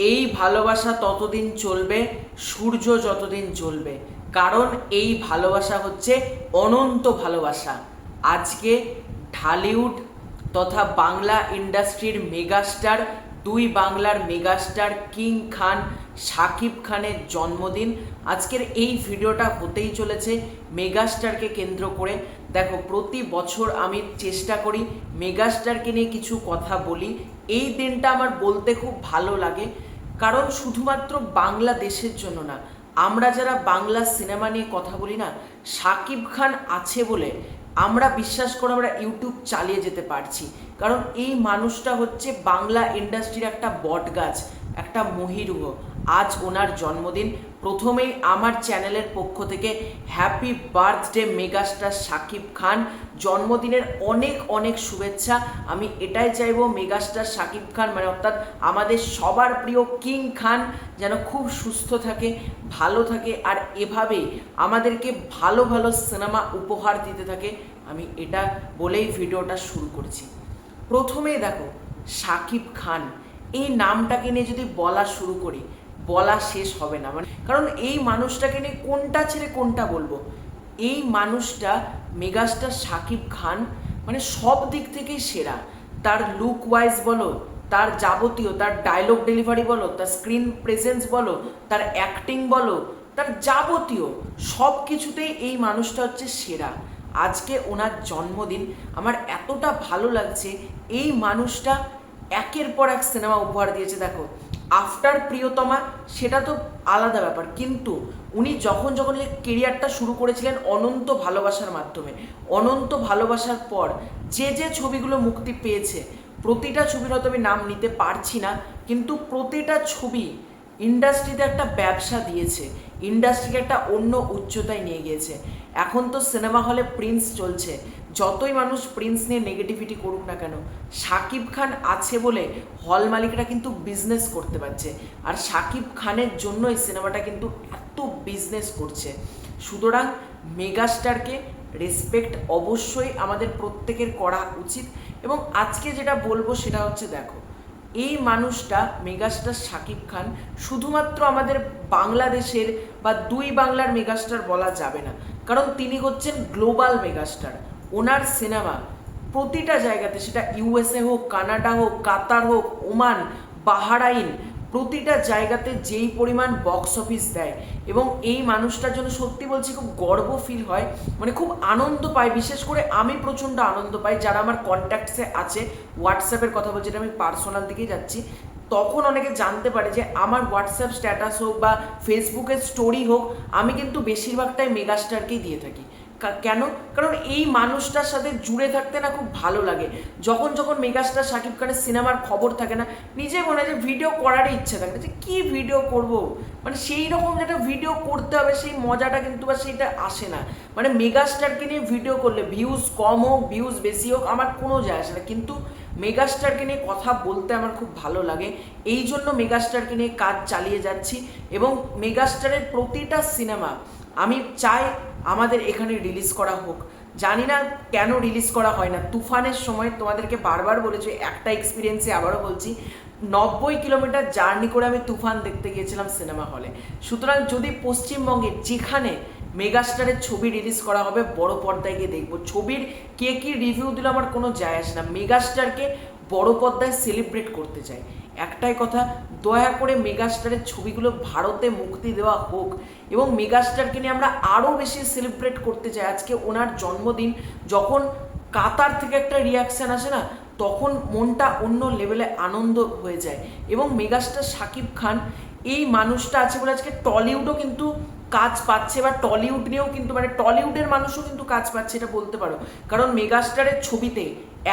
এই ভালোবাসা ততদিন চলবে সূর্য যতদিন জ্বলবে, কারণ এই ভালোবাসা হচ্ছে অনন্ত ভালোবাসা। আজকে ঢালিউড তথা বাংলা ইন্ডাস্ট্রির মেগাস্টার, দুই বাংলার মেগাস্টার কিং খান শাকিব খানের জন্মদিন। আজকের এই ভিডিওটা হতেই চলেছে মেগাস্টারকে কেন্দ্র করে। দেখো, প্রতি বছর আমি চেষ্টা করি মেগাস্টারকে নিয়ে কিছু কথা বলি। এই দিনটা আমার বলতে খুব ভালো লাগে, কারণ শুধুমাত্র বাংলাদেশের জন্য না, আমরা যারা বাংলা সিনেমা নিয়ে কথা বলি না, শাকিব খান আছে বলে আমরা বিশ্বাস করে আমরা ইউটিউব চালিয়ে যেতে পারছি। কারণ এই মানুষটা হচ্ছে বাংলা ইন্ডাস্ট্রির একটা বট গাছ, একটা মহিরুহ। আজ ওনার জন্মদিন। প্রথমেই আমার চ্যানেলের পক্ষ থেকে happy birthday megastar Shakib Khan, জন্মদিনের অনেক অনেক শুভেচ্ছা। আমি এটাই চাইবো মেগাস্টার শাকিব খান মানে অর্থাৎ আমাদের সবার প্রিয় কিং খান যেন খুব সুস্থ থাকে, ভালো থাকে, আর এভাবেই আমাদেরকে ভালো ভালো সিনেমা উপহার দিতে থাকে। আমি এটা বলেই ভিডিওটা শুরু করছি। প্রথমেই দেখো, শাকিব খান এই নামটাকে নিয়ে যদি বলা শুরু করি, বলা শেষ হবে না। মানে কারণ এই মানুষটাকে নিয়ে কোনটা ছেড়ে কোনটা বলবো। এই মানুষটা মেগাস্টার শাকিব খান মানে সব দিক থেকেই সেরা। তার লুক ওয়াইজ বলো, তার যাবতীয়, তার ডায়লগ ডেলিভারি বলো, তার স্ক্রিন প্রেজেন্স বলো, তার অ্যাক্টিং বলো, তার যাবতীয় সব কিছুতেই এই মানুষটা হচ্ছে সেরা। আজকে ওনার জন্মদিন, আমার এতটা ভালো লাগছে। এই মানুষটা একের পর এক সিনেমা উপহার দিয়েছে। দেখো, আফটার প্রিয়তমা সেটা তো আলাদা ব্যাপার, কিন্তু উনি যখন যখন এই কেরিয়ারটা শুরু করেছিলেন অনন্ত ভালোবাসার মাধ্যমে, অনন্ত ভালোবাসার পর যে যে ছবিগুলো মুক্তি পেয়েছে, প্রতিটা ছবির হয়তো আমি নাম নিতে পারছি না, কিন্তু প্রতিটা ছবি ইন্ডাস্ট্রিতে একটা ব্যবসা দিয়েছে, ইন্ডাস্ট্রিকে একটা অন্য উচ্চতায় নিয়ে গিয়েছে। এখন তো সিনেমা হলে প্রিন্স চলছে, যতই মানুষ প্রিন্স নিয়ে নেগেটিভিটি করুক না কেন, শাকিব খান আছে বলে হল মালিকরা কিন্তু বিজনেস করতে পারছে। আর শাকিব খানের জন্যই সিনেমাটা কিন্তু এত বিজনেস করছে। সুতরাং মেগাস্টারকে রেসপেক্ট অবশ্যই আমাদের প্রত্যেকের করা উচিত। এবং আজকে যেটা বলবো সেটা হচ্ছে, দেখো, এই মানুষটা মেগাস্টার শাকিব খান শুধুমাত্র আমাদের বাংলাদেশের বা দুই বাংলার মেগাস্টার বলা যাবে না, কারণ তিনি হচ্ছেন গ্লোবাল মেগাস্টার। ওনার সিনেমা প্রতিটা জায়গাতে, সেটা ইউএসএ হোক, কানাডা হোক, কাতার হোক, ওমান, বাহারাইন, প্রতিটা জায়গাতে যেই পরিমাণ বক্স অফিস দেয়, এবং এই মানুষটার জন্য সত্যি বলছি খুব গর্ব ফিল হয়, মানে খুব আনন্দ পাই। বিশেষ করে আমি প্রচণ্ড আনন্দ পাই, যারা আমার কন্ট্যাক্টসে আছে, হোয়াটসঅ্যাপের কথা বলছি, এটা আমি পার্সোনাল দিকেই যাচ্ছি, তখন অনেকে জানতে পারে যে আমার হোয়াটসঅ্যাপ স্ট্যাটাস হোক বা ফেসবুকের স্টোরি হোক, আমি কিন্তু বেশিরভাগটাই মেগাস্টারকেই দিয়ে থাকি। কেন? কারণ এই মানুষটার সাথে জুড়ে থাকতে না খুব ভালো লাগে। যখন যখন মেগাস্টার শাকিব খানের সিনেমার খবর থাকে না, নিজে মনে হয় যে ভিডিও করারই ইচ্ছে থাকে না, যে কী ভিডিও করব, মানে সেই রকম যেটা ভিডিও করতে হবে সেই মজাটা কিন্তু বা সেইটা আসে না। মানে মেগাস্টারকে নিয়ে ভিডিও করলে ভিউজ কম হোক ভিউজ বেশি হোক আমার কোনো যায় আসে না, কিন্তু মেগাস্টারকে নিয়ে কথা বলতে আমার খুব ভালো লাগে। এই জন্য মেগাস্টারকে নিয়ে কাজ চালিয়ে যাচ্ছি, এবং মেগাস্টারের প্রতিটা সিনেমা আমি চাই আমাদের এখানে রিলিজ করা হোক। জানি না কেন রিলিজ করা হয় না। তুফানের সময় তোমাদেরকে বারবার বলেছি, একটা এক্সপিরিয়েন্সে আবারও বলছি, 90 কিলোমিটার জার্নি করে আমি তুফান দেখতে গিয়েছিলাম সিনেমা হলে। সুতরাং যদি পশ্চিমবঙ্গে যেখানে মেগাস্টারের ছবি রিলিজ করা হবে, বড় পর্দায় গিয়ে দেখবো। ছবির কে কী রিভিউ দিল আমার কোনো যায় আসে না, মেগাস্টারকে বড় পর্দায় সেলিব্রেট করতে চাই। একটাই কথা, দয়া করে মেগাস্টারের ছবিগুলো ভারতে মুক্তি দেওয়া হোক, এবং মেগাস্টারকে নিয়ে আমরা আরও বেশি সেলিব্রেট করতে চাই। আজকে ওনার জন্মদিন, যখন কাতার থেকে একটা রিয়াকশান আসে না, তখন মনটা অন্য লেভেলে আনন্দ হয়ে যায়। এবং মেগাস্টার শাকিব খান এই মানুষটা আছে বলে আজকে টলিউডও কিন্তু কাজ পাচ্ছে, বা টলিউড নিয়েও কিন্তু মানে টলিউডের মানুষও কিন্তু কাজ পাচ্ছে, এটা বলতে পারো। কারণ মেগাস্টারের ছবিতে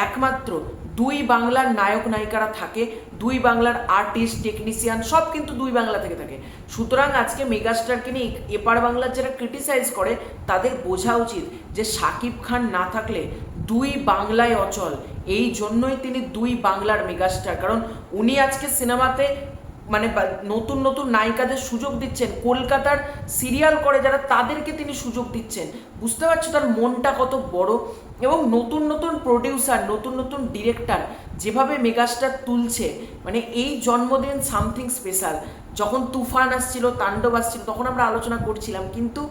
একমাত্র দুই বাংলার নায়ক নায়িকারা থাকে, দুই বাংলার আর্টিস্ট টেকনিশিয়ান সব কিন্তু দুই বাংলা থেকে থাকে। সুতরাং আজকে মেগাস্টারকে নিয়ে এপার বাংলার যারা ক্রিটিসাইজ করে, তাদের বোঝা উচিত যে শাকিব খান না থাকলে দুই বাংলায় অচল। এই জন্যই তিনি দুই বাংলার মেগাস্টার, কারণ উনি আজকে সিনেমাতে মানে নতুন নতুন নায়িকাদের সুযোগ দিচ্ছেন, কলকাতার সিরিয়াল করে যারা, তাদেরকে তিনি সুযোগ দিচ্ছেন। বুঝতে পারছো তার মনটা কত বড়। এবং নতুন নতুন প্রডিউসার, নতুন নতুন ডিরেক্টর যেভাবে মেগাস্টার তুলছে, মানে এই জন্মদিন সামথিং স্পেশাল। যখন তুফান আসছিল, তাণ্ডব আসছিল, তখন আমরা আলোচনা করছিলাম, কিন্তু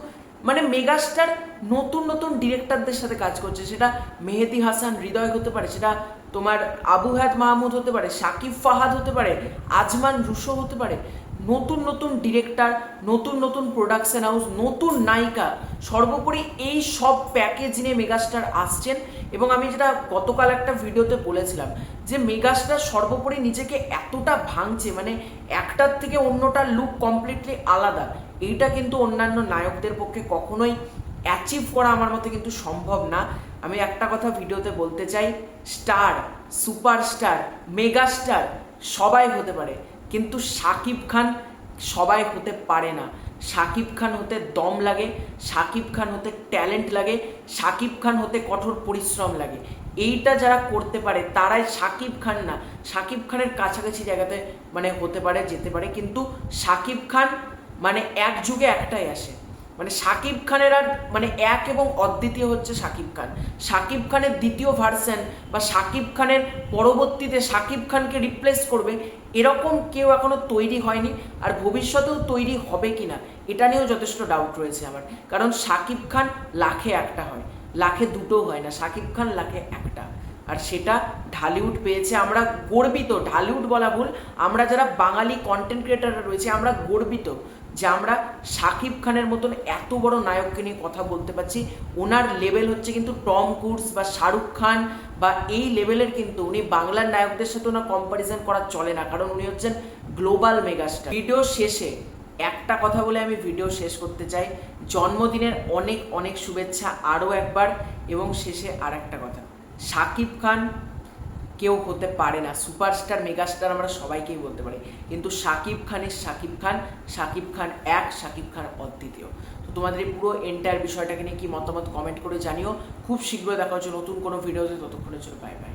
মানে মেগাস্টার নতুন নতুন ডিরেক্টরদের সাথে কাজ করছে। সেটা মেহেদী হাসান হৃদয় হতে পারে, সেটা তোমার আবু হায়াত মাহমুদ হতে পারে, শাকিব ফাহাদ হতে পারে, আজমান রুশো হতে পারে। নতুন নতুন ডিরেক্টর, নতুন নতুন প্রোডাকশন হাউস, নতুন নায়িকা, সর্বোপরি এই সব প্যাকেজ নিয়ে মেগাস্টার আসছেন। এবং আমি যেটা গতকাল একটা ভিডিওতে বলেছিলাম যে মেগাস্টার সর্বোপরি নিজেকে এতটা ভাঙছে, মানে একটার থেকে অন্যটার লুক কমপ্লিটলি আলাদা। এইটা কিন্তু অন্যান্য নায়কদের পক্ষে কখনোই অ্যাচিভ করা আমার মতে কিন্তু সম্ভব না। আমি একটা কথা ভিডিওতে বলতে চাই, স্টার, সুপারস্টার, মেগাস্টার সবাই হতে পারে, কিন্তু শাকিব খান সবাই হতে পারে না। শাকিব খান হতে দম লাগে, শাকিব খান হতে ট্যালেন্ট লাগে, শাকিব খান হতে কঠোর পরিশ্রম লাগে। এইটা যারা করতে পারে তারাই শাকিব খান না, শাকিব খানের কাছাকাছি জায়গাতে মানে হতে পারে, যেতে পারে। কিন্তু শাকিব খান মানে এক যুগে একটাই আসে, মানে শাকিব খানের আর মানে এক এবং অদ্বিতীয় হচ্ছে শাকিব খান। শাকিব খানের দ্বিতীয় ভার্সন বা শাকিব খানের পরবর্তীতে শাকিব খানকে রিপ্লেস করবে এরকম কেউ এখনো তৈরি হয়নি, আর ভবিষ্যতেও তৈরি হবে কিনা এটা নিয়েও যথেষ্ট ডাউট রয়েছে আমার। কারণ শাকিব খান লাখে একটা হয়, লাখে দুটো হয় না, শাকিব খান লাখে একটা। আর সেটা ঢালিউড পেয়েছে, আমরা গর্বিত। ঢালিউড বলা ভুল, আমরা যারা বাঙালি কন্টেন্ট ক্রিয়েটাররা রয়েছে আমরা গর্বিত যে আমরা শাকিব খানের মতন এত বড় নায়ককে নিয়ে কথা বলতে পারছি। ওনার লেভেল হচ্ছে কিন্তু টম ক্রুজ বা শাহরুখ খান বা এই লেভেলের, কিন্তু উনি বাংলার নায়কদের সাথে ওনার কম্প্যারিজন করা চলে না, কারণ উনি হচ্ছেন গ্লোবাল মেগাস্টার। ভিডিও শেষে একটা কথা বলে আমি ভিডিও শেষ করতে চাই, জন্মদিনের অনেক অনেক শুভেচ্ছা আরও একবার। এবং শেষে আর একটা কথা, শাকিব খান কেউ হতে পারে না সুপারস্টার মেগাস্টার, আমরা সবাইকেই বলতে পারি, কিন্তু শাকিব খানের শাকিব খান, শাকিব খান এক, শাকিব খান অদ্বিতীয়। তো তোমাদের এই পুরো এন্টায়ার বিষয়টাকে নিয়ে কি মতামত কমেন্ট করে জানিও। খুব শীঘ্রই দেখা হচ্ছে নতুন কোনো ভিডিওতে, ততক্ষণের জন্য বাই বাই।